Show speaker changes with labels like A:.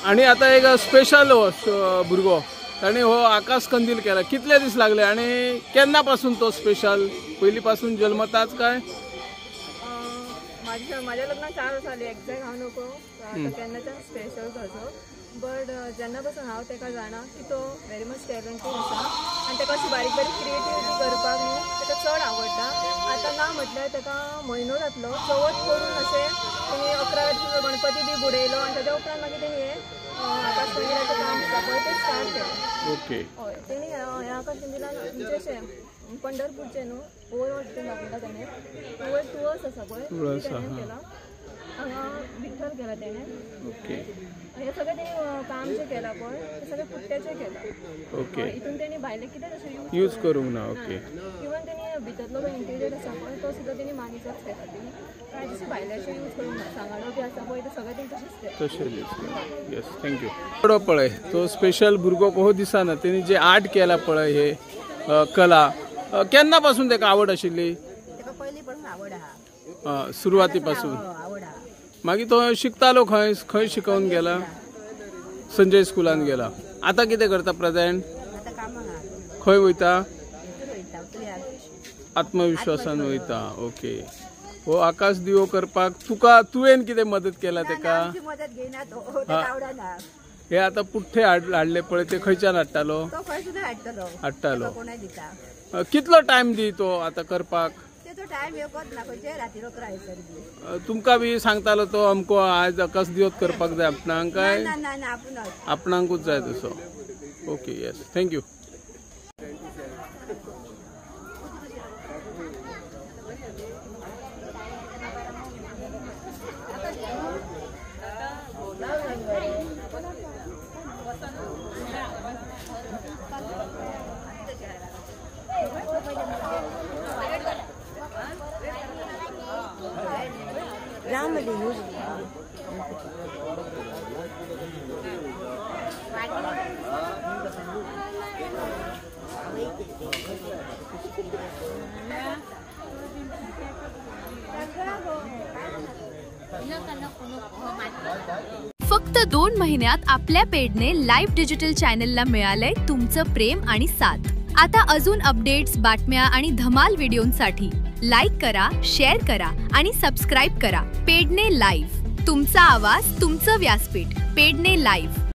A: आणि आता एक स्पेशल भुरगो ताणी हो आकाश कंदील केला. कितले दीस लागले आणि केन्ना पासून तो स्पेशल? पहिली पासून जन्मताच काय?
B: माझ्या लग्नाक 4 वर्सां जाली. एक्झॅक्ट हांव नको केन्नाच्यान स्पेशल ताजो. बट जेन्ना पासून हांव तेका जाणा की तो व्हेरी मच टॅलंटेड आसा आनी तेका अशी बारीक बारीक क्रिएटिविटी करपाक न्हू तेका चड आवडटा. आतां ना म्हटल्यार तेका म्हयनो जातलो चवथ करून अशें तेणी 11 वर्सांचो गणपती बी बुडयलो आनी ताच्या उपरांत मागीर तेणी हे आकाश कंदिलाचें काम आसा पळय तें स्टार्ट केलें.
A: ओके.
B: हय तेणी हे आकाश कंदिलान म्हणजे अशें पंढरपूरचे न्हू ओवरऑल तें दाखयता तेणें. तुळस आसा पळय तेणें केला. हांगा विठ्ठल केला तेणें.
A: ओके.
B: हे सगळें तेणी काम जे केला पळय ते सगळें पुट्ट्याचें केला.
A: ओके.
B: हितून तेणी भायले कितें अशें
A: यूज करूंक ना. ओके.
B: इवन तेणी भितरलो जो इंटिरियर आसा पळय तो सुद्दां तेणी मानीचोच केला. तेणी काय तशें भायल्याचें यूज करूंक ना. सांगाडो बी आसा पळय ते सगळें तेणी तशेंच केला.
A: तशें यूज केला. Yes thank you. थोडो पळय तो स्पेशल भुरगो कहो दिसना तेणी जे आर्ट केला पळय हे कला केन्ना पासून तेका आवड आशिल्ली?
B: तेका पयलीं पासून आवड आहा.
A: सुरवाती पासून.
B: आवड आहा.
A: मागीर तो शिकतालो खंय खंय शिकवून गेला? संजय स्कुलान गेला. आता कितें करता प्रेझेंट?
B: आतां कामाक आहा.
A: खंय वयता?
B: वयता
A: आत्मविश्वासान वयता. ओके. हो आकाश दिवो करपाक तुवें कितें मदत केला तेका?
B: मदत घेयना तो. तेका आवडना.
A: हे आता पुठ्ठे हाडले पळय ते खंयच्यान हाडटालो?
B: तो खंय सुद्दां
A: हाडटालो.
B: कोणाय दिता.
A: कितलो टायम दी तो आता करपाक?
B: तेचो टायम येवच ना खंयचे राती 11 हैसर.
A: तुमकां बी सांगतालो तो अमको आज आकाश दिवो करपाक जाय आपणाक काय?
B: ना ना ना आपुणूच.
A: आपणाकूच जाय तसो. ओके. Yes thank you.
C: फक्त 2 महिन्यात आपल्या पेडने लाईव्ह डिजिटल चॅनलला मिळालंय तुमचं प्रेम आणि साथ. आता अजून अपडेट्स, बातम्या आणि धमाल व्हिडिओंसाठी लाईक करा, शेअर करा आणि सबस्क्राईब करा. पेडने लाईव्ह. तुमचा आवाज, तुमचं व्यासपीठ. पेडने लाईव्ह.